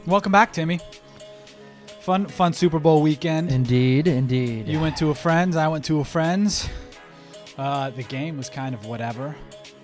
Welcome back, Timmy. Fun Super Bowl weekend. Indeed. You went to a friend's. I went to a friend's. The game was kind of whatever.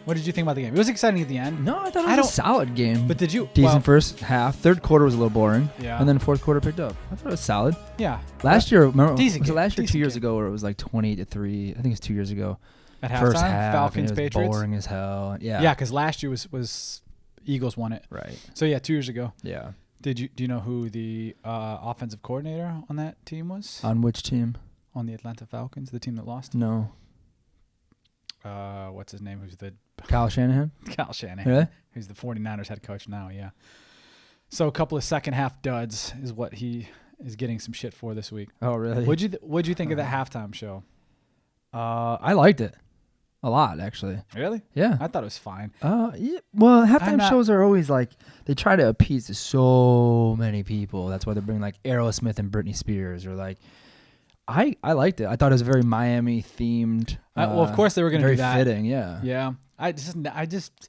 What did you think about the game? It was exciting at the end. No, I thought it was a solid game. But did you? Decent first half. Third quarter was a little boring. Yeah. And then fourth quarter picked up. I thought it was solid. Yeah. Last year, remember? Decent was it game. last year, Decent 2 years game. ago, where it was like 20-3. I think it's 2 years ago. At First halftime, half, Falcons, and it was Patriots. boring as hell. Yeah. Yeah, because last year was Eagles won it. Right. So yeah, 2 years ago. Yeah. Do you know who the offensive coordinator on that team was? On which team? On the Atlanta Falcons, the team that lost. No. What's his name? Who's the Kyle Shanahan? Kyle Shanahan. Really? Who's the 49ers head coach now, yeah. So a couple of second half duds is what he is getting some shit for this week. Oh, really? What'd you think of the halftime show? I liked it a lot, actually. Really? Yeah. I thought it was fine. Yeah. Well, halftime shows are always like, they try to appease so many people. That's why they're bringing like Aerosmith and Britney Spears, or like, I liked it. I thought it was a very Miami themed. Well, of course they were going to do that. Very fitting, yeah. Yeah. I just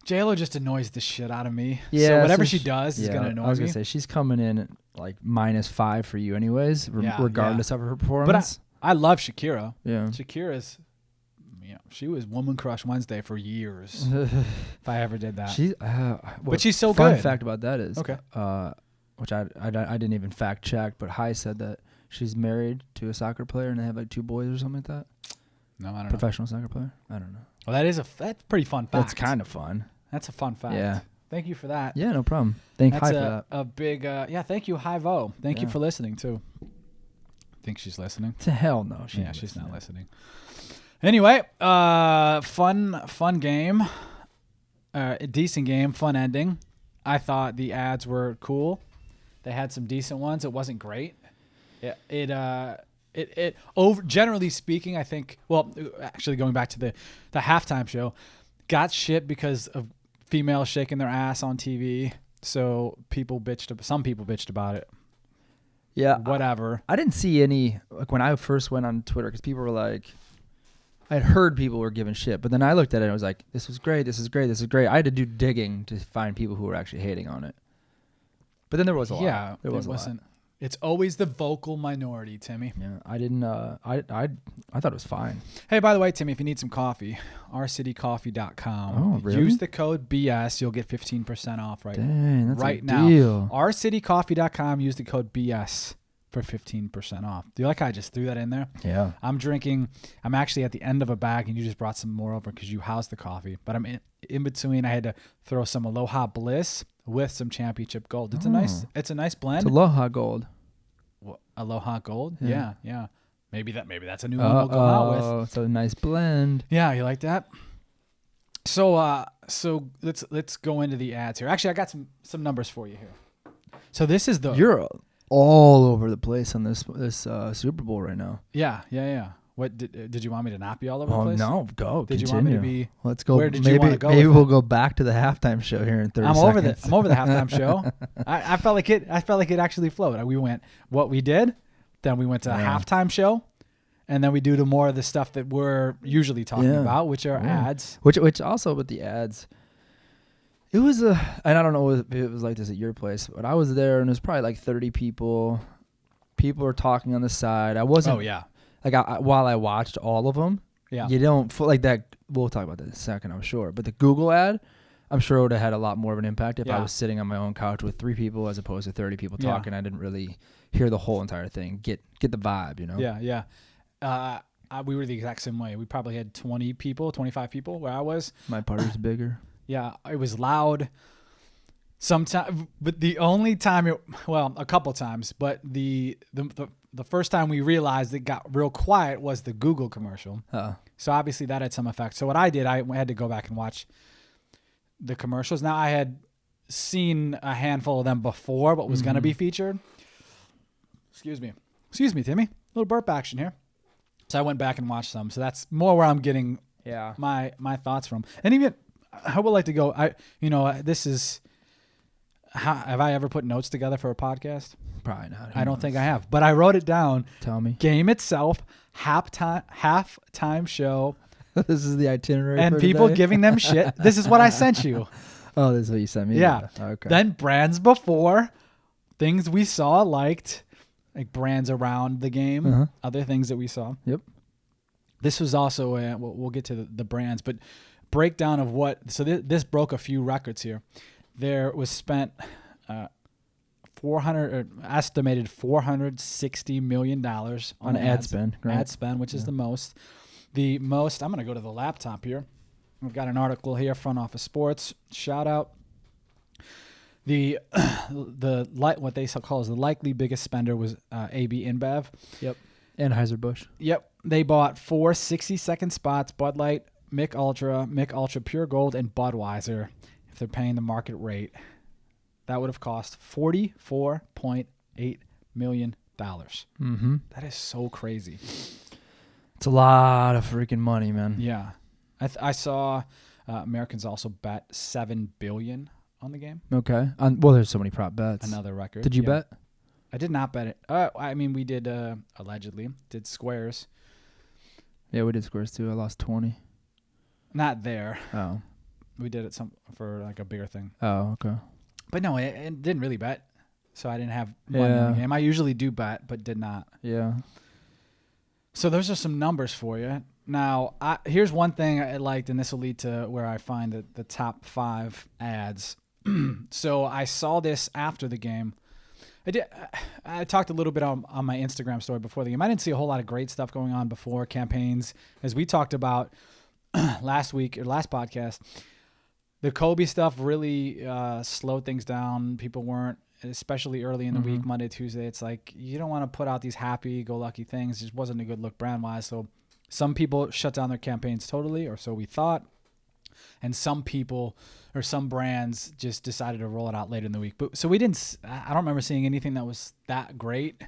J-Lo just annoys the shit out of me. Yeah. So whatever she does is going to annoy me. I was going to say, she's coming in at like -5 for you anyways, regardless of her performance. But I love Shakira. Yeah. Shakira's, she was Woman Crush Wednesday for years. If I ever did that. But she's so good. Fun fact about that is, okay, which I didn't even fact check, but Hai said that she's married to a soccer player and they have like 2 boys or something like that. No, I don't know. Professional soccer player? I don't know. Well, that's pretty fun fact. That's kind of fun. That's a fun fact. Yeah. Thank you for that. Yeah, no problem. Thank That's Hai for that. a big, thank you, Hi-Vo. Thank you for listening, too. Think she's listening? To hell no. She's not listening. Anyway, fun game. A decent game, fun ending. I thought the ads were cool. They had some decent ones. It wasn't great. Generally speaking, I think, well, actually going back to the halftime show, got shit because of females shaking their ass on TV. So some people bitched about it. Yeah. Whatever. I didn't see any, like when I first went on Twitter, because people were like, I had heard people were giving shit, but then I looked at it and I was like, this was great, this is great, this is great. I had to do digging to find people who were actually hating on it. But then there was a lot. Yeah, there wasn't. a lot. It's always the vocal minority, Timmy. Yeah, I didn't. I thought it was fine. Hey, by the way, Timmy, if you need some coffee, ourcitycoffee.com. Oh, really? Use the code BS. You'll get 15% off Dang, that's right a now. deal. Ourcitycoffee.com. Use the code BS for 15% off. Do you like how I just threw that in there? Yeah. I'm actually at the end of a bag, and you just brought some more over because you housed the coffee. But I'm in between. I had to throw some Aloha Bliss with some Championship Gold. It's a nice blend. It's Aloha Gold. Aloha Gold? Yeah. Yeah. Maybe that's a new one we'll go out with. Oh, it's a nice blend. Yeah, you like that? So let's go into the ads here. Actually, I got some numbers for you here. So this is You're all over the place on this Super Bowl right now. Yeah. What did you want me to not be all over the place? Oh no, go. Did continue. you want me to be? Let's go. Where did you want to go? Maybe we'll go back to the halftime show here in 30 seconds. I'm over the halftime show. I felt like it actually flowed. We went what we did, then we went to a halftime show, and then we do more of the stuff that we're usually talking about, which are ads. Which also with the ads, it was and I don't know if it was like this at your place, but I was there and it was probably like 30 people. People were talking on the side. I wasn't. Oh yeah. Like while I watched all of them, you don't feel like that. We'll talk about that in a second, I'm sure. But the Google ad, I'm sure would have had a lot more of an impact if I was sitting on my own couch with 3 people as opposed to 30 people talking. I didn't really hear the whole entire thing. Get the vibe, you know? Yeah. We were the exact same way. We probably had 20 people, 25 people where I was. My party's bigger. Yeah, it was loud. Sometimes, but the only time a couple times, but the first time we realized it got real quiet was the Google commercial. So obviously that had some effect. So what I did, I had to go back and watch the commercials. Now I had seen a handful of them before, but was going to be featured. Excuse me, Timmy. A little burp action here. So I went back and watched some. So that's more where I'm getting my thoughts from. And even I would like to go. This is. Have I ever put notes together for a podcast? Probably not. I don't think I have, but I wrote it down. Tell me. Game itself, halftime show. This is the itinerary. And for people today? giving them shit. This is what I sent you. Oh, this is what you sent me? Yeah. Okay. Then brands before, things we saw, liked, like brands around the game, other things that we saw. Yep. This was also, we'll get to the brands, but breakdown of what, so this broke a few records here. There was spent estimated $460 million on ad spend. Right? Ad spend, which is the most. The most, I'm going to go to the laptop here. We've got an article here, Front Office Sports. Shout out. What they call as the likely biggest spender was AB InBev. Yep. Anheuser-Busch. Yep. They bought 4 60-second spots, Bud Light, Mick Ultra Pure Gold, and Budweiser. If they're paying the market rate, that would have cost $44.8 million. Mm-hmm. That is so crazy. It's a lot of freaking money, man. Yeah. I saw Americans also bet $7 billion on the game. Okay. Well, there's so many prop bets. Another record. Did you bet? I did not bet it. I mean, we did allegedly did squares. Yeah, we did squares too. I lost 20. Not there. Oh. We did it for like a bigger thing. Oh, okay. But no, it didn't really bet, so I didn't have money in the game. I usually do bet, but did not. Yeah. So those are some numbers for you. Now, here's one thing I liked, and this will lead to where I find the top 5 ads. So I saw this after the game. I talked a little bit on my Instagram story before the game. I didn't see a whole lot of great stuff going on before campaigns. As we talked about last podcast, the Kobe stuff really slowed things down. People weren't, especially early in the week, Monday, Tuesday. It's like you don't want to put out these happy-go-lucky things. It just wasn't a good look brand-wise. So some people shut down their campaigns totally, or so we thought. And some people or some brands just decided to roll it out later in the week. But so I don't remember seeing anything that was that great.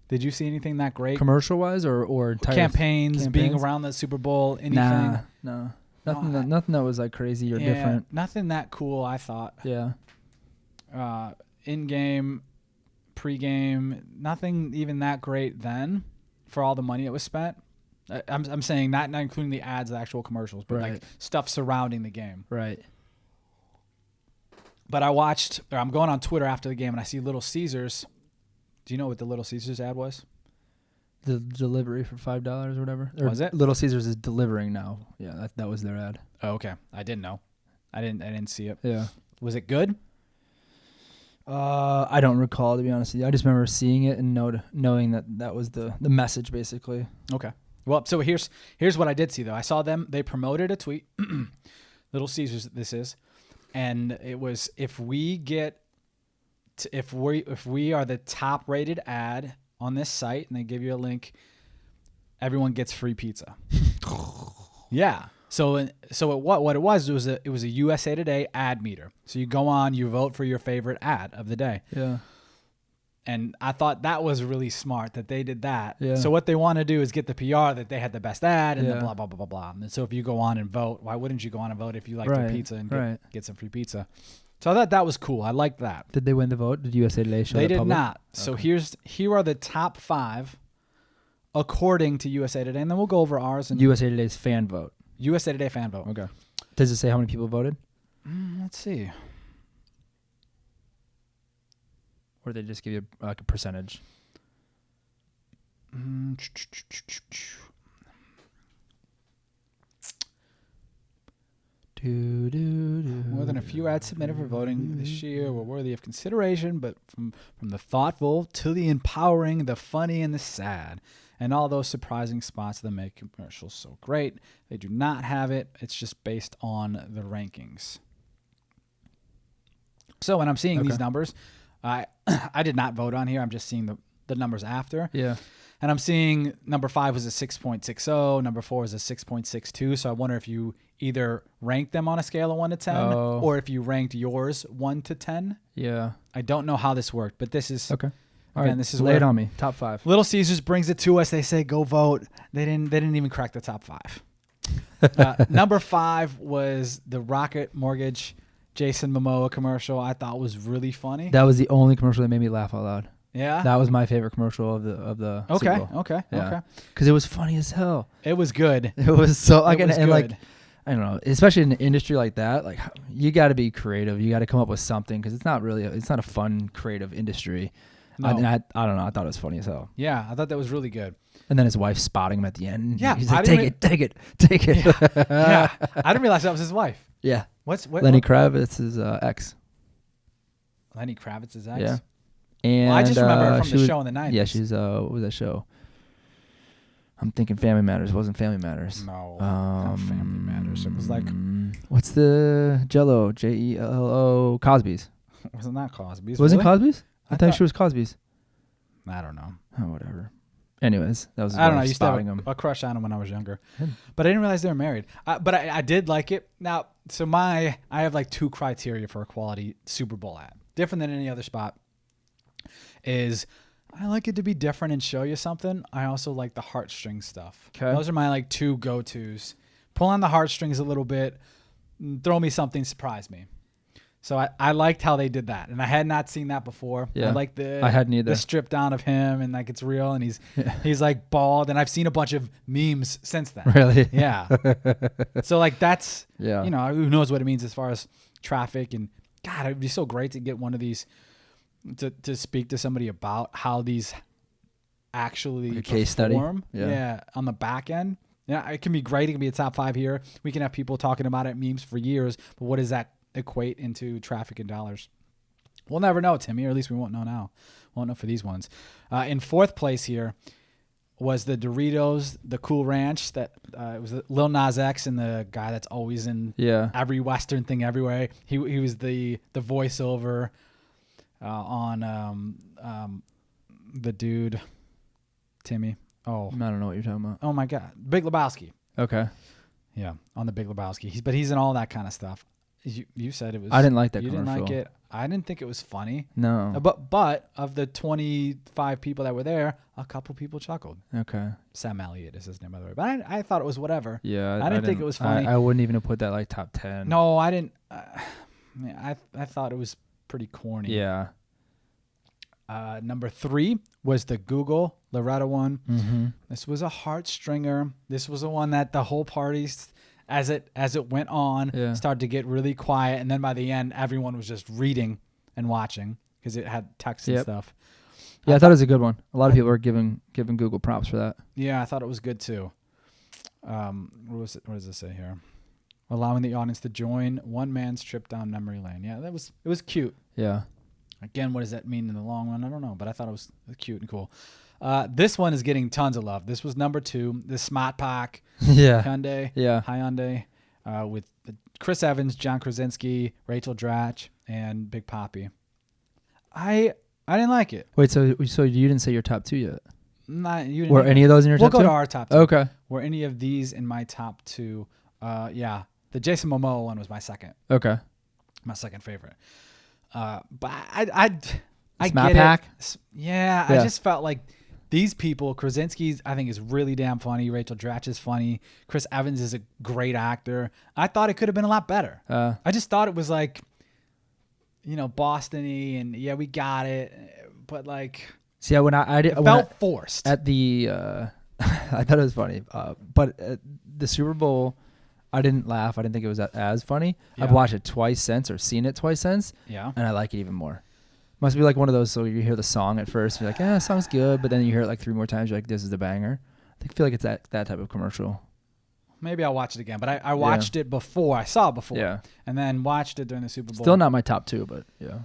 Did you see anything that great? Commercial-wise or entire campaigns being around the Super Bowl, anything? No. Nothing that was like crazy or different. Nothing that cool, I thought. Yeah. In-game, pre-game, nothing even that great then for all the money that was spent. I'm saying not including the ads, the actual commercials, but like stuff surrounding the game. Right. But I'm going on Twitter after the game and I see Little Caesars. Do you know what the Little Caesars ad was? The delivery for $5 or whatever. Or was it? Little Caesars is delivering now. Yeah, that was their ad. Oh, okay. I didn't know. I didn't see it. Yeah. Was it good? I don't recall, to be honest with you. I just remember seeing it and knowing that was the message, basically. Okay. Well, so here's what I did see though. I saw they promoted a tweet, Little Caesars. This is, and it was if we are the top rated ad on this site, and they give you a link, everyone gets free pizza. Yeah. So what it was a USA Today ad meter. So you go on, you vote for your favorite ad of the day. Yeah. And I thought that was really smart that they did that. Yeah. So what they want to do is get the PR that they had the best ad and the blah, blah, blah, blah, blah. And so if you go on and vote, why wouldn't you go on and vote if you like their pizza and get some free pizza? So I thought that was cool. I liked that. Did they win the vote? Did USA Today show They the did public? not. So here are the top 5 according to USA Today. And then we'll go over ours. And USA Today's fan vote. USA Today fan vote. Okay. Does it say how many people voted? Let's see. Or they just give you like a percentage? More than a few ads submitted for voting this year were worthy of consideration, but from the thoughtful to the empowering, the funny and the sad, and all those surprising spots that make commercials so great. They do not have it. It's just based on the rankings. So when I'm seeing these numbers, I did not vote on here. I'm just seeing the numbers after. Yeah. And I'm seeing number 5 was a 6.60, number 4 is a 6.62. So I wonder if you either ranked them on a scale of 1 to 10 or if you ranked yours 1 to 10. Yeah. I don't know how this worked, but this is okay. All again, right. this is lay it on me. Top 5. Little Caesars brings it to us. They say go vote. They didn't even crack the top 5. Number 5 was the Rocket Mortgage Jason Momoa commercial. I thought was really funny. That was the only commercial that made me laugh out loud. Yeah, that was my favorite commercial of the Super Bowl. Okay. Because it was funny as hell. It was good. It was so like and like I don't know, especially in an industry like that, like you got to be creative. You got to come up with something because it's not a fun creative industry. No. I don't know. I thought it was funny as hell. Yeah, I thought that was really good. And then his wife spotting him at the end. Yeah, he's like, take it. Yeah. I didn't realize that was his wife. Yeah. What Lenny Kravitz's ex. Lenny Kravitz's ex? Yeah. And I just remember her from the show in the 90s. Yeah, she's what was that show? I'm thinking Family Matters. It wasn't Family Matters. No, not Family Matters. It was like... What's the Jello? Jello Cosby's. Wasn't that Cosby's? Wasn't Cosby's? I thought she was Cosby's. I don't know. Oh, whatever. Anyways, that was... I don't know. I used to have a crush on him when I was younger. But I didn't realize they were married. But I did like it. Now, so I have like 2 criteria for a quality Super Bowl ad. Different than any other spot. Is... I like it to be different and show you something. I also like the heartstrings stuff. Okay. Those are my like 2 go-tos. Pull on the heartstrings a little bit. Throw me something, surprise me. So I liked how they did that. And I had not seen that before. Yeah. I hadn't either. The strip down of him and like it's real and he's like bald. And I've seen a bunch of memes since then. Really? Yeah. So like that's, you know, who knows what it means as far as traffic. And God, it would be so great to get one of these to speak to somebody about how these actually like a case study on the back end. Yeah, it can be great. It can be a top 5 here. We can have people talking about it, memes for years. But what does that equate into traffic and dollars? We'll never know, Timmy, or at least we won't know now. Won't know for these ones. In 4th place here was the Doritos, the Cool Ranch. That it was Lil Nas X and the guy that's always in every Western thing everywhere. He was the voiceover on the dude, Timmy. Oh, I don't know what you're talking about. Oh my God, Big Lebowski. Okay. Yeah, on the Big Lebowski. But he's in all that kind of stuff. You said it was. I didn't like that. You commercial. Didn't like it. I didn't think it was funny. No. But of the 25 people that were there, a couple people chuckled. Okay. Sam Elliott is his name, by the way. But I thought it was whatever. Yeah. I didn't think it was funny. I wouldn't even have put that like top 10. No, I didn't. I thought it was pretty corny. Yeah. Number 3 was the Google Loretta one. Mm-hmm. This was a heartstringer. This was the one that the whole party, as it went on, started to get really quiet, and then by the end, everyone was just reading and watching because it had text and stuff. Yeah, I thought it was a good one. A lot of people are giving Google props for that. Yeah, I thought it was good too. What does it say here? Allowing the audience to join one man's trip down memory lane. Yeah, it was cute. Yeah. Again, what does that mean in the long run? I don't know, but I thought it was cute and cool. This one is getting tons of love. This was number 2, the Smart Pack Hyundai. Yeah. Hyundai with Chris Evans, John Krasinski, Rachel Dratch, and Big Papi. I didn't like it. Wait, so you didn't say your top 2 yet? You didn't. Were any of those in your top 2? We'll go to our top 2. Okay. Were any of these in my top 2? Yeah. The Jason Momoa one was my second. Okay. My second favorite. But I Smart get Pack? It. Yeah, I just felt like these people, Krasinski's, I think, is really damn funny. Rachel Dratch is funny. Chris Evans is a great actor. I thought it could have been a lot better. I just thought it was like, Boston-y and we got it. But like, see, when I did, it felt forced. At the, I thought it was funny. But at the Super Bowl, I didn't laugh. I didn't think it was as funny. Yeah. I've watched it twice since, or seen it twice since. Yeah. And I like it even more. Must be like one of those, so you hear the song at first, you're like, yeah, song's good, but then you hear it like 3 more times, you're like, this is the banger. I feel like it's that type of commercial. Maybe I'll watch it again, but I watched it before. I saw it before. Yeah. And then watched it during the Super Bowl. Still not my top 2, but yeah.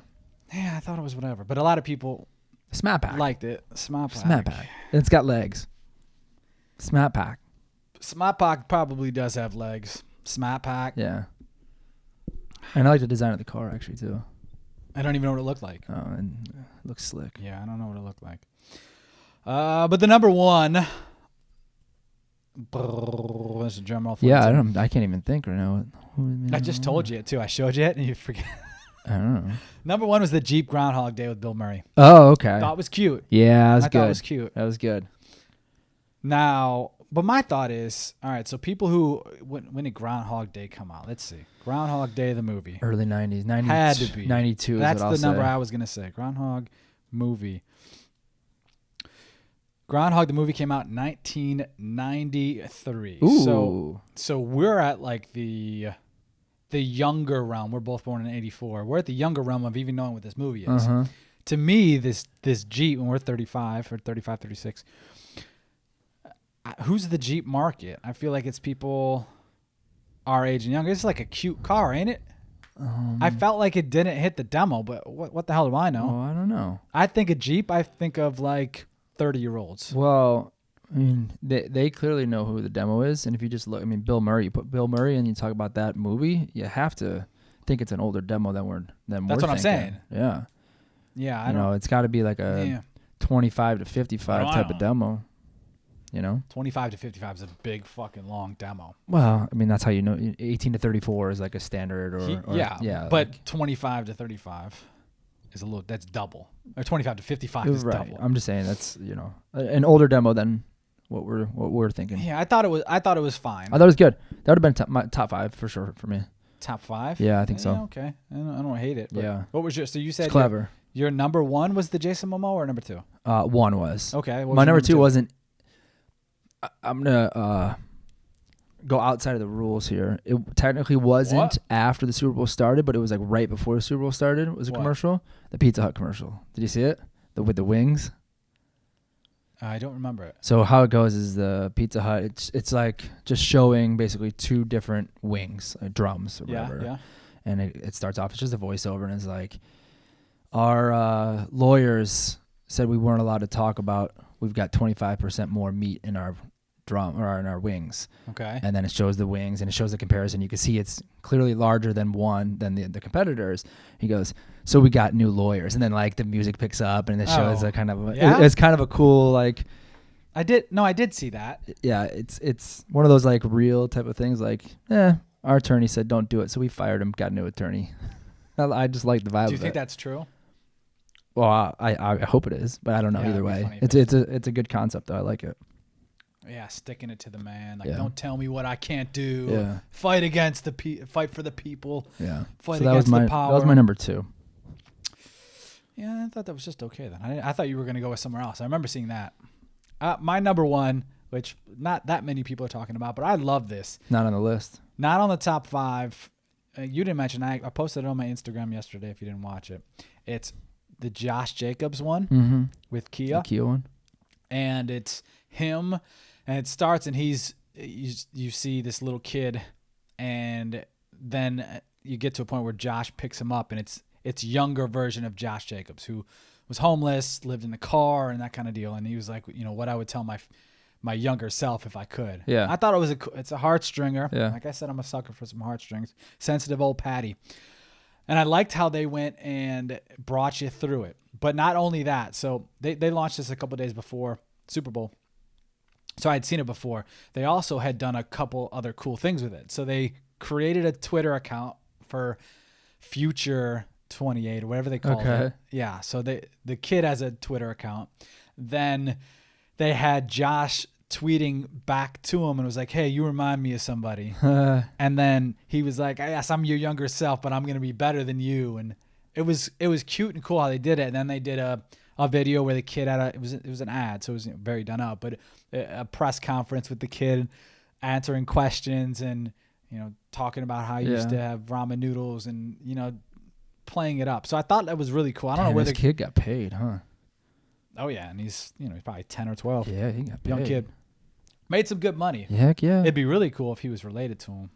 Yeah, I thought it was whatever. But a lot of people Smart Pack liked it. Smart Pack. Smart Pack. It's got legs. Smart Pack. Smart Pack probably does have legs. Smart Pack. Yeah. And I like the design of the car actually too. I don't even know what it looked like. Oh, and it looks slick. Yeah, I don't know what it looked like. But the number 1. There's a drum roll. Yeah, I can't even think right now. I just told you it too. I showed you it and you forget. I don't know. Number 1 was the Jeep Groundhog Day with Bill Murray. Oh, okay. Thought it was cute. Yeah, that was good. Thought it was cute. That was good. Now, but my thought is, all right, so people who, when did Groundhog Day come out? Let's see. Groundhog Day, the movie. Early 90s. Had to be. 92 That's is what I'll the number say. I was going to say. Groundhog movie. Groundhog, the movie came out in 1993. Ooh. So we're at like the younger realm. We're both born in 84. We're at the younger realm of even knowing what this movie is. Uh-huh. To me, this Jeep, when we're 35 or 35, 36, who's the Jeep market? I feel like it's people our age and younger. It's like a cute car, ain't it? I felt like it didn't hit the demo, but what the hell do I know? Oh, I don't know. I think a Jeep, I think of like 30-year-olds. Well, I mean, they clearly know who the demo is, and if you just look, I mean, Bill Murray, you put Bill Murray and you talk about that movie, you have to think it's an older demo than we're That's what I'm saying. Yeah. Yeah, I know it's got to be like a 25 to 55 type of demo. 25 to 55 is a big fucking long demo. Well, I mean, that's how you know 18 to 34 is like a standard or but like 25 to 35 is that's double. Or 25 to 55 is double. I'm just saying that's, an older demo than what we're thinking. Yeah, I thought it was fine. I thought it was good. That would have been my top 5 for sure for me. Top 5? Yeah, I think so. Okay. I don't hate it. But what was so you said it's clever. Your number 1 was the Jason Momoa or number 2? 1 was. Okay. My number 2 wasn't. I'm gonna go outside of the rules here. It technically wasn't after the Super Bowl started, but it was like right before the Super Bowl started. It was a commercial, the Pizza Hut commercial. Did you see it? With the wings. I don't remember it. So how it goes is the Pizza Hut. It's like just showing basically 2 different wings, like drums or whatever. Yeah. And it starts off. It's just a voiceover, and it's like, our lawyers said we weren't allowed to talk about. We've got 25% more meat in our drum or in our wings. Okay. And then it shows the wings and it shows the comparison. You can see it's clearly larger than the competitors. He goes, so we got new lawyers, and then like the music picks up and it shows a kind of it's kind of a cool like. I did see that. Yeah, it's one of those like real type of things. Like, our attorney said don't do it, so we fired him, got a new attorney. I just like the vibe. Do you think that's true? Well, I hope it is, but I don't know either way. It's a good concept though. I like it. Yeah, sticking it to the man. Like, don't tell me what I can't do. Yeah. Fight against fight for the people. Yeah. Fight against the power. That was my number 2. Yeah, I thought that was just okay then. I thought you were going to go with somewhere else. I remember seeing that. My number 1, which not that many people are talking about, but I love this. Not on the list. Not on the top 5. You didn't mention. I posted it on my Instagram yesterday. If you didn't watch it, it's the Josh Jacobs one with Kia. The Kia one. And it's him. And it starts, and you see this little kid, and then you get to a point where Josh picks him up, and it's younger version of Josh Jacobs, who was homeless, lived in the car, and that kind of deal. And he was like, what I would tell my younger self if I could. Yeah. I thought it's a heartstringer. Yeah. Like I said, I'm a sucker for some heartstrings. Sensitive old Patty. And I liked how they went and brought you through it. But not only that, so they launched this a couple of days before Super Bowl. So I had seen it before. They also had done a couple other cool things with it. So they created a Twitter account for Future 28 or whatever they call it. Yeah. So the kid has a Twitter account. Then they had Josh tweeting back to him and was like, hey, you remind me of somebody. And then he was like, yes, I'm your younger self, but I'm going to be better than you. And it was cute and cool how they did it. And then they did a video where the kid had it was an ad, so it was very done up, but a press conference with the kid answering questions and talking about how he used to have ramen noodles and playing it up. So I thought that was really cool. I don't know where this kid got paid, huh? Oh yeah, and he's he's probably 10 or 12. Yeah, he got paid. Young kid, made some good money. Heck yeah. It'd be really cool if he was related to him.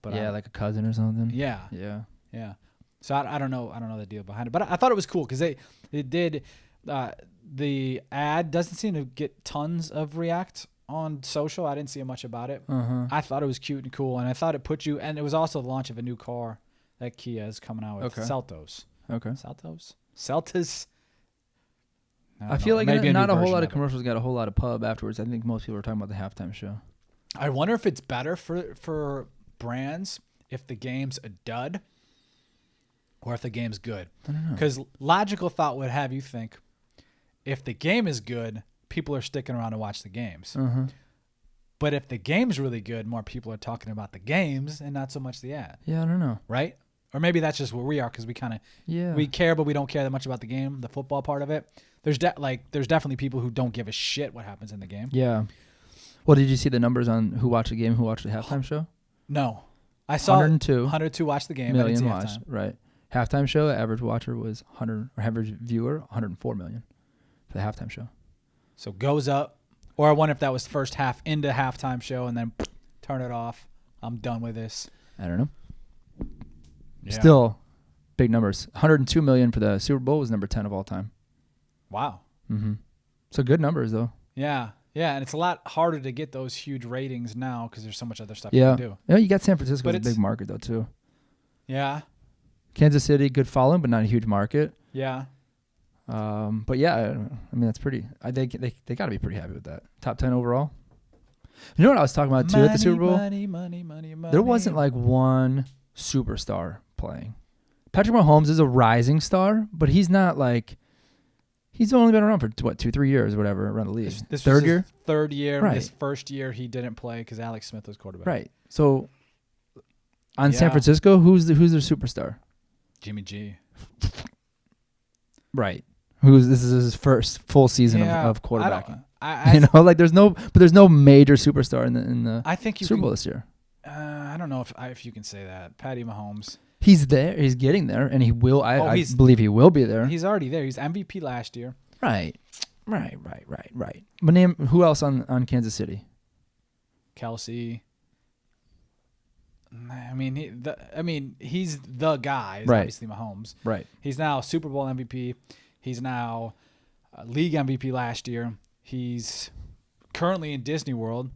But like a cousin or something. Yeah. So I don't know the deal behind it, but I thought it was cool because they did the ad doesn't seem to get tons of react on social. I didn't see much about it. I thought it was cute and cool, and I thought it put you. And it was also the launch of a new car that Kia is coming out with. Seltos. Okay. Seltos. I feel like not a whole lot of commercials got a whole lot of pub afterwards. I think most people are talking about the halftime show. I wonder if it's better for brands if the game's a dud or if the game's good. I don't know. Because logical thought would have you think if the game is good, people are sticking around to watch the games. But if the game's really good, more people are talking about the games and not so much the ad. Yeah, I don't know. Right? Or maybe that's just where we are because we kind of we care, but we don't care that much about the game, the football part of it. there's definitely people who don't give a shit what happens in the game. Yeah. Well, did you see the numbers on who watched the game, who watched the halftime show? No. I saw 102 watched the game. Million watched, right. Halftime show, average watcher was 100, or average viewer, 104 million for the halftime show. So goes up. Or I wonder if that was first half into halftime show and then turn it off. I'm done with this. I don't know. Yeah. Still big numbers. 102 million for the Super Bowl was number 10 of all time. Wow. Mm-hmm. So good numbers, though. Yeah. Yeah, and it's a lot harder to get those huge ratings now because there's so much other stuff you can do. Yeah, you got San Francisco, it's a big market, though, too. Yeah. Kansas City, good following, but not a huge market. Yeah. But yeah, I mean, that's pretty. They got to be pretty happy with that. Top 10 overall. You know what I was talking about, too, at the Super Bowl? Money. There wasn't like one superstar playing. Patrick Mahomes is a rising star, but he's not like... He's only been around for, 2-3 years or whatever around the league. This third was year? His third year. Right. His first year he didn't play because Alex Smith was quarterback. Right. So, on San Francisco, who's their superstar? Jimmy G. Right. This is his first full season of quarterbacking. There's no major superstar in the I think Super Bowl this year. I don't know if you can say that. Patty Mahomes. He's there. He's getting there, and he will. I believe he will be there. He's already there. He's MVP last year. Right. But name who else on Kansas City? Kelsey. I mean, he's the guy. He's obviously Mahomes. Right. He's now Super Bowl MVP. He's now league MVP last year. He's currently in Disney World.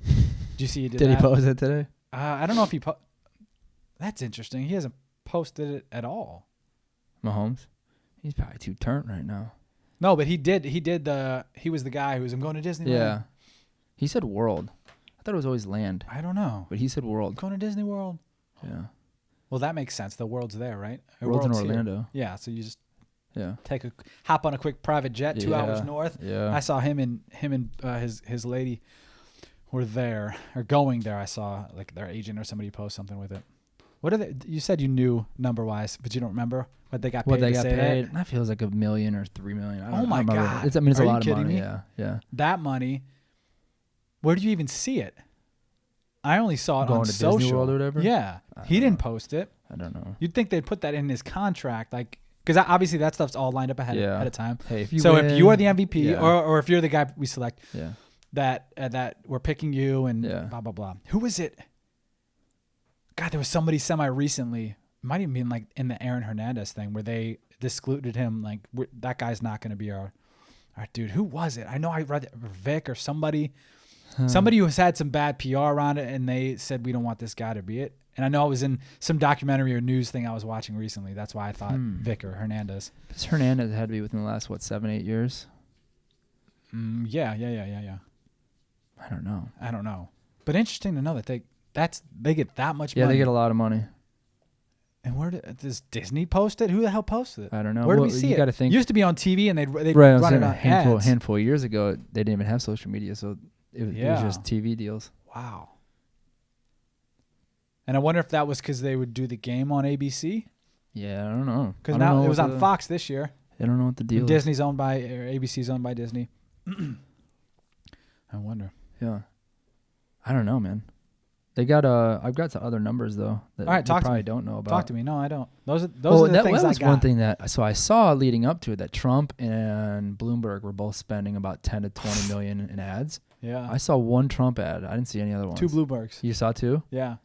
Did you see he did he post it today? I don't know if he. That's interesting. He hasn't posted it at all. Mahomes, he's probably too turnt right now. No, but he did. He was the guy who was. I'm going to Disneyland. Yeah. He said world. I thought it was always land. I don't know. But he said world. Going to Disney World. Yeah. Well, that makes sense. The world's there, right? World's in Orlando. Here. Yeah. So you just Yeah. Hop on a quick private jet 2 hours north. Yeah. I saw him and his lady were there or going there. I saw like their agent or somebody post something with it. What are they? You said you knew number wise, but you don't remember what they got paid. What they got paid? That? That feels like $1 million or $3 million. Oh my God! It's a lot of money. Me? Yeah. That money. Where did you even see it? I only saw it going on to social. Disney World or whatever. Yeah, he didn't post it. I don't know. You'd think they'd put that in his contract, like because obviously that stuff's all lined up ahead of time. Hey, if you are the MVP, or if you're the guy we select, that we're picking you and blah blah blah. Who was it? God, there was somebody recently. It might even been like in the Aaron Hernandez thing where they excluded him. Like that guy's not going to be our dude. Who was it? I know I read it, Vic or somebody. Somebody who has had some bad PR around it, and they said we don't want this guy to be it. And I know it was in some documentary or news thing I was watching recently. That's why I thought Vic or Hernandez. Because Hernandez had to be within the last 7-8 years. Yeah. I don't know. But interesting to know that they get that much money. Yeah, they get a lot of money. And does Disney post it? Who the hell posted it? I don't know. Where do we see it? Gotta think. It used to be on TV, and they'd run it on a handful of years ago. They didn't even have social media, so it was just TV deals. Wow. And I wonder if that was because they would do the game on ABC. Yeah, I don't know. Because now it was on Fox this year. I don't know what the deal is. Disney's owned by, or ABC's owned by Disney. I wonder. Yeah. I don't know, man. They got I've got some other numbers though that all right, you probably don't know about. Talk to me. No, I don't. Those are the things I got. One thing that I saw leading up to it that Trump and Bloomberg were both spending about 10 to 20 million in ads. Yeah. I saw one Trump ad. I didn't see any other ones. 2 Bloombergs. You saw 2? Yeah.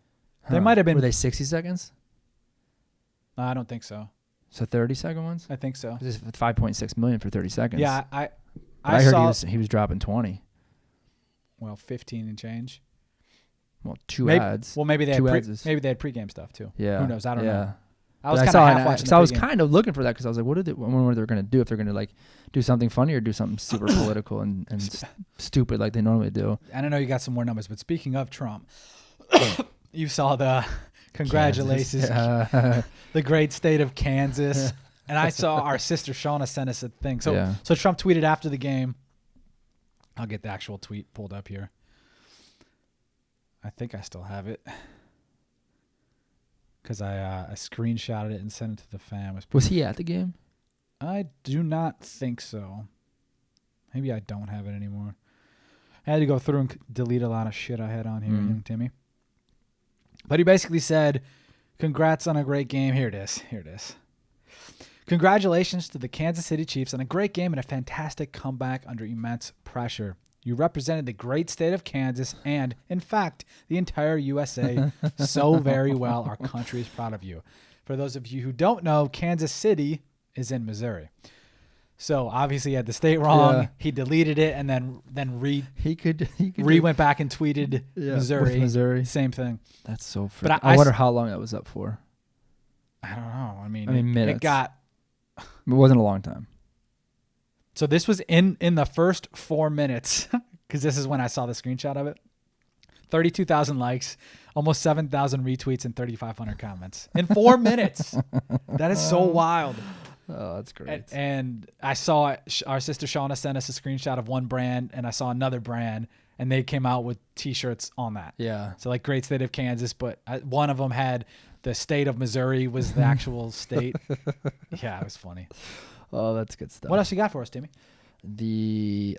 Huh. They might have been. Were they 60 seconds? No, I don't think so. So 30-second ones? I think so. This is 5.6 million for 30 seconds. Yeah, I heard he was dropping 20. Well, 15 and change. Well, two ads. Well, maybe they had pregame stuff too. Yeah. Who knows? I don't know. I was kind of half watching. So I was kind of looking for that because I was like, what were they going to do? If they're going to like do something funny or do something super political and stupid like they normally do. I don't know. You got some more numbers, but speaking of Trump, you saw the congratulations, the great state of Kansas, and I saw our sister Shauna sent us a thing. So Trump tweeted after the game. I'll get the actual tweet pulled up here. I think I still have it because I screenshotted it and sent it to the fam. Was he at the game? I do not think so. Maybe I don't have it anymore. I had to go through and delete a lot of shit I had on here, young Timmy. But he basically said, congrats on a great game. Here it is. Congratulations to the Kansas City Chiefs on a great game and a fantastic comeback under immense pressure. You represented the great state of Kansas and, in fact, the entire USA so very well. Our country is proud of you. For those of you who don't know, Kansas City is in Missouri. So obviously he had the state wrong. Yeah. He deleted it and then went back and tweeted Missouri. Same thing. That's so funny. But I wonder how long that was up for. I don't know. I mean minutes. It wasn't a long time. So this was in the first 4 minutes, because this is when I saw the screenshot of it. 32,000 likes, almost 7,000 retweets, and 3,500 comments in 4 minutes. That is so wild. Oh, that's great. And I saw our sister Shauna sent us a screenshot of one brand, and I saw another brand, and they came out with T-shirts on that. Yeah. So like great state of Kansas, but one of them had the state of Missouri was the actual state. Yeah, it was funny. Oh, that's good stuff. What else you got for us, Timmy?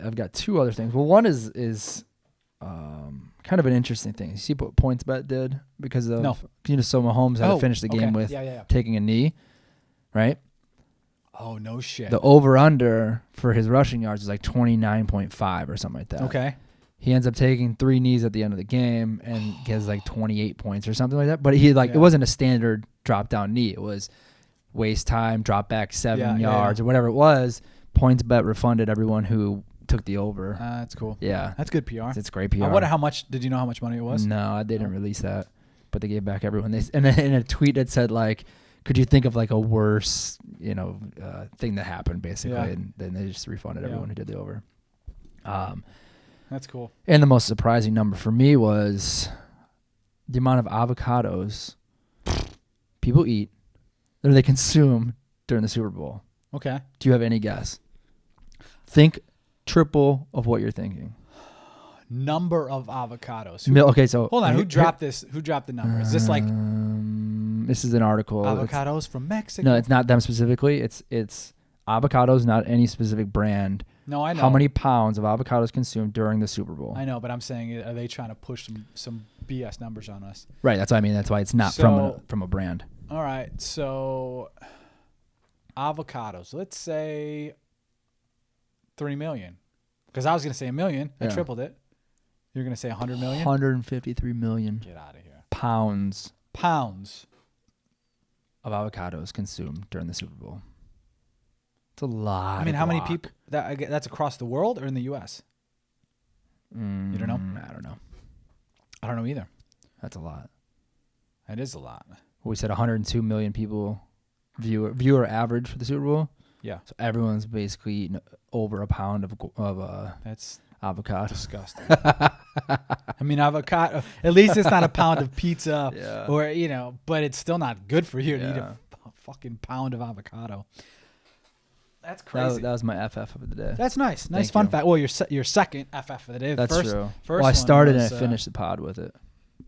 I've got two other things. Well, one is kind of an interesting thing. You see what PointsBet did because of so Mahomes had to finish the game with taking a knee, right? Oh, no shit. The over-under for his rushing yards is like 29.5 or something like that. Okay. He ends up taking 3 knees at the end of the game and gets like 28 points or something like that. But it wasn't a standard drop-down knee. It was waste time, drop back 7 yards or whatever it was. PointsBet refunded everyone who took the over. That's cool. Yeah. That's good PR. It's great PR. I wonder how much, did you know how much money it was? No, they didn't release that. But they gave back everyone. And then in a tweet it said like, could you think of like a worse, thing that happened basically? Yeah. And then they just refunded everyone who did the over. That's cool. And the most surprising number for me was the amount of avocados people eat or they consume during the Super Bowl. Okay. Do you have any guess? Think triple of what you're thinking. Number of avocados. Okay, so hold on. Who dropped this? Who dropped the number? Is this like? This is an article. Avocados from Mexico. No, it's not them specifically. It's avocados, not any specific brand. No, I know. How many pounds of avocados consumed during the Super Bowl? I know, but I'm saying, are they trying to push some BS numbers on us? Right. That's what I mean. That's why it's not from a brand. All right. So avocados. Let's say 3 million. Because I was going to say 1 million. I tripled it. You're going to say 100 million? 153 million. Get out of here. Pounds of avocados consumed during the Super Bowl. It's a lot. I mean, how many people? That's across the world or in the U.S.? You don't know? I don't know. I don't know either. That's a lot. That is a lot. Well, we said 102 million people viewer average for the Super Bowl. Yeah. So everyone's basically eating over a pound of that's avocado. Disgusting. I mean, avocado. At least it's not a pound of pizza, or but it's still not good for you to eat a fucking pound of avocado. That's crazy. That was my FF of the day. That's nice. Nice fun fact. Well, your second FF of the day. That's true. Well, I started and I finished the pod with it.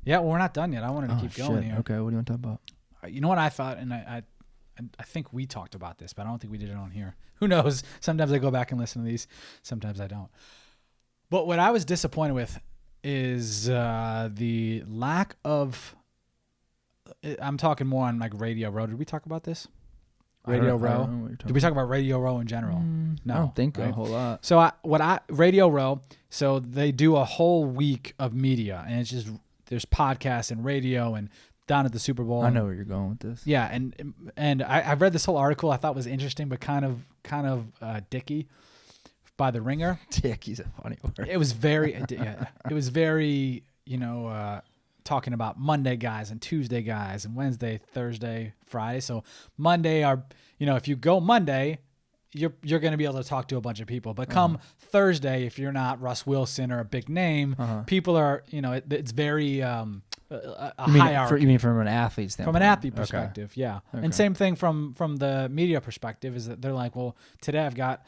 Yeah, well, we're not done yet. I wanted to keep going here. Okay, what do you want to talk about? You know what I thought, and I think we talked about this, but I don't think we did it on here. Who knows? Sometimes I go back and listen to these. Sometimes I don't. But what I was disappointed with is the lack of. I'm talking more on like Radio Row. Did we talk about this? Radio Row. Did we talk about Radio Row in general? No, I don't think a whole lot. So Radio Row. So they do a whole week of media, and it's just there's podcasts and radio and down at the Super Bowl. I know where you're going with this. Yeah, and I read this whole article. I thought was interesting, but kind of dicky by The Ringer. Dicky's a funny word. It was very. It was very. Talking about Monday guys and Tuesday guys and Wednesday, Thursday, Friday. So Monday if you go Monday, you're going to be able to talk to a bunch of people. But come Thursday, if you're not Russ Wilson or a big name, people are, it's very hierarchy. You mean from an athlete standpoint? From an athlete perspective, yeah. Okay. And same thing from the media perspective is that they're like, well, today I've got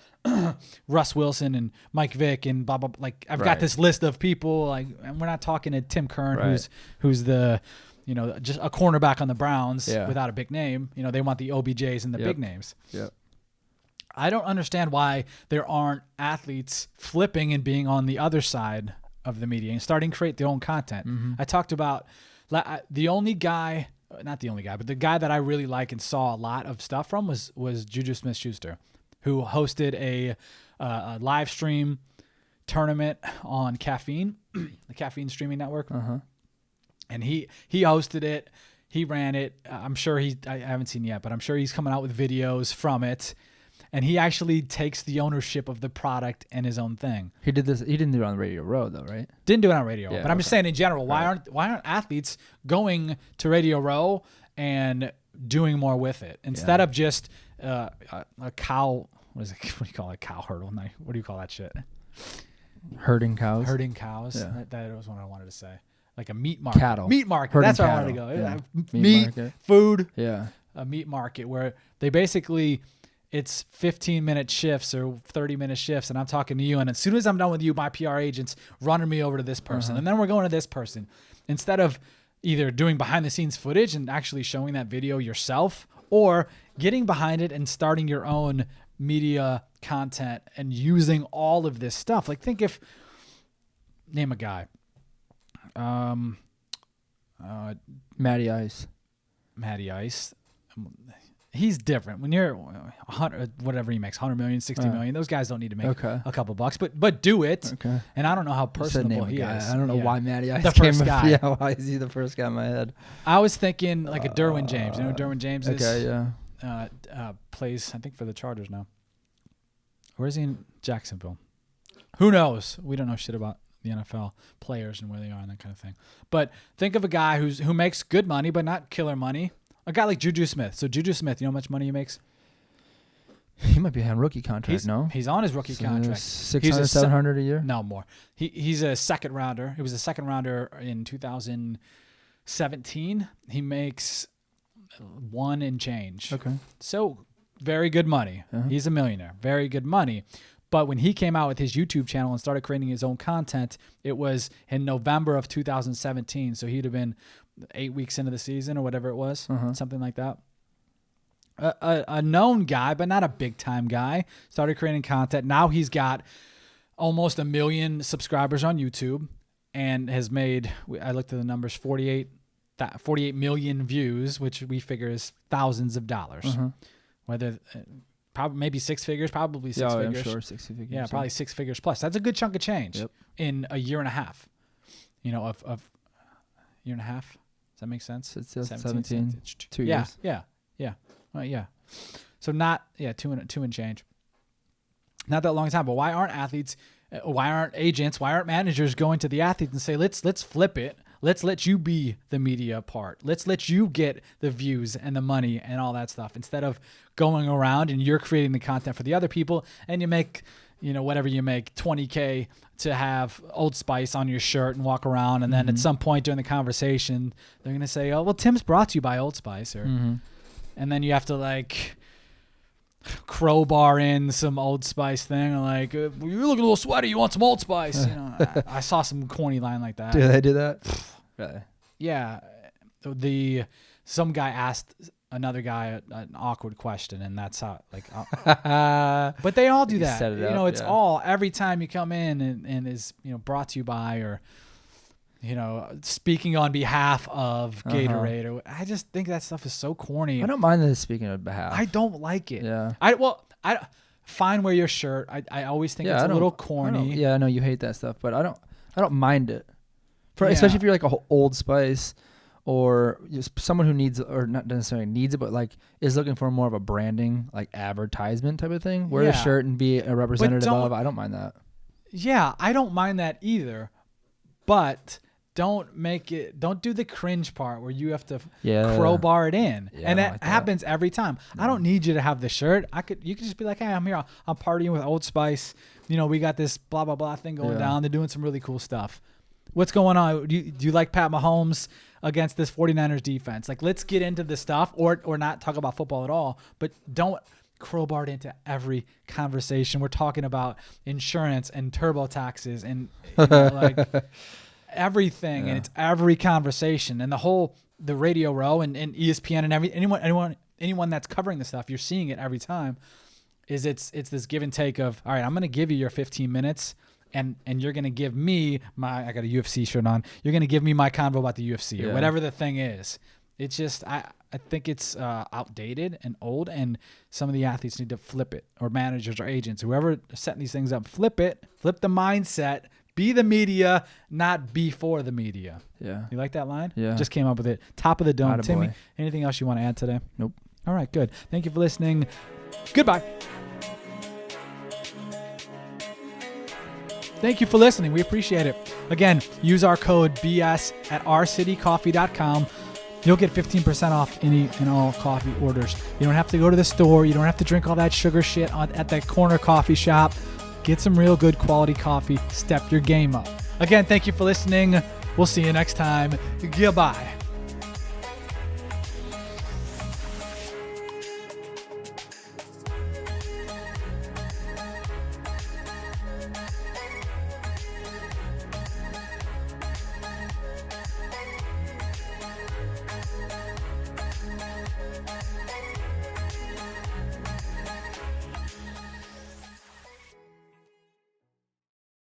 Russ Wilson and Mike Vick and blah, blah, blah. Like I've got this list of people. Like, and we're not talking to Tim Kern, who's the, just a cornerback on the Browns without a big name. They want the OBJs and the big names. Yep. I don't understand why there aren't athletes flipping and being on the other side of the media and starting to create their own content. I talked about the only guy, not the only guy, but the guy that I really like and saw a lot of stuff from was Juju Smith-Schuster, who hosted a live stream tournament on Caffeine, the Caffeine streaming network. And he hosted it. He ran it. I'm sure I haven't seen it yet, but I'm sure he's coming out with videos from it. And he actually takes the ownership of the product and his own thing. He did this. He didn't do it on Radio Row though, right? Didn't do it on Radio Row. But I'm just saying in general, why aren't athletes going to Radio Row and doing more with it instead of just a cow? What is it? What do you call it? Cow hurdle? No, what do you call that shit? Herding cows. Herding cows. Yeah. That was what I wanted to say. Like a meat market. Cattle. Meat market. Herding That's where cattle. I wanted to go. Yeah. Meat market. Food. Yeah. A meat market where they basically, it's 15-minute shifts or 30-minute shifts, and I'm talking to you, and as soon as I'm done with you, my PR agent's running me over to this person, and then we're going to this person. Instead of either doing behind-the-scenes footage and actually showing that video yourself, or getting behind it and starting your own media content and using all of this stuff. Like, name a guy. Matty Ice. Matty Ice. He's different. When you're 100, whatever he makes, 100 million, 60 million, those guys don't need to make a couple bucks, but do it. Okay. And I don't know how personable he is. I don't know why Matty Ice the came first guy. Yeah, why is he the first guy in my head? I was thinking like a Derwin James. You know who Derwin James is? Okay, yeah. Plays, I think, for the Chargers now. Where is he in Jacksonville? Who knows? We don't know shit about the NFL players and where they are and that kind of thing. But think of a guy who makes good money, but not killer money. A guy like Juju Smith. So Juju Smith, you know how much money he makes? He might be on rookie contract, He's on his rookie contract. 600, 700 a year? No, more. He's a second rounder. He was a second rounder in 2017. He makes $1 and change. Okay. So very good money. He's a millionaire. Very good money. But when he came out with his YouTube channel and started creating his own content, it was in November of 2017. So he'd have been 8 weeks into the season or whatever it was, something like that. A known guy, but not a big-time guy, started creating content. Now he's got almost 1 million subscribers on YouTube and has made, I looked at the numbers, 48 million views, which we figure is thousands of dollars. Whether... Probably maybe 6 figures, probably six figures. I'm sure 6 figures. Yeah, probably 6 figures plus. That's a good chunk of change in a year and a half. You know, of year and a half. Does that make sense? It's 17. 2 years. Yeah. Yeah. So not 2 and change. Not that long time. But why aren't athletes? Why aren't agents? Why aren't managers going to the athletes and say, let's flip it. Let's let you be the media part. Let's let you get the views and the money and all that stuff instead of going around and you're creating the content for the other people and you make, whatever you make, $20K to have Old Spice on your shirt and walk around. And then at some point during the conversation, they're going to say, oh, well, Tim's brought to you by Old Spice. And then you have to crowbar in some Old Spice thing. Like, you're looking a little sweaty. You want some Old Spice? I saw some corny line like that. Do they do that? Really? Yeah. Some guy asked another guy an awkward question, and that's how, but they all do that. Set it up, it's yeah. all, every time you come in and is, brought to you by, or, speaking on behalf of Gatorade, or I just think that stuff is so corny. I don't mind this speaking on behalf. I don't like it. Yeah. I fine wear your shirt. I always think it's a little corny. Yeah, I know you hate that stuff, but I don't mind it. Especially if you're like a Old Spice or just someone who needs, or not necessarily needs it, but is looking for more of a branding, advertisement type of thing. Wear a shirt and be a representative of. I don't mind that. Yeah, I don't mind that either, but don't do the cringe part where you have to crowbar it in. Yeah, and that happens every time. No. I don't need you to have the shirt. You could just be like, hey, I'm here. I'm partying with Old Spice. We got this blah, blah, blah thing going down. They're doing some really cool stuff. What's going on? Do you like Pat Mahomes against this 49ers defense? Let's get into the stuff or not talk about football at all, but don't crowbar it into every conversation. We're talking about insurance and TurboTaxes and everything, and it's every conversation, and the Radio Row and ESPN and anyone that's covering the stuff, you're seeing it every time. is it's this give and take of, all right, I'm going to give you your 15 minutes and you're going to give me I got a UFC shirt on. You're going to give me my convo about the UFC or whatever the thing is. It's just, I think it's outdated and old, and some of the athletes need to flip it, or managers or agents, whoever is setting these things up, flip the mindset, be the media, not be for the media. Yeah. You like that line? Yeah. Just came up with it. Top of the dome. Attaboy. Timmy, anything else you want to add today? Nope. All right, good. Thank you for listening. Goodbye. Thank you for listening. We appreciate it. Again, use our code BS at ourcitycoffee.com. You'll get 15% off any and all coffee orders. You don't have to go to the store. You don't have to drink all that sugar shit at that corner coffee shop. Get some real good quality coffee. Step your game up. Again, thank you for listening. We'll see you next time. Goodbye.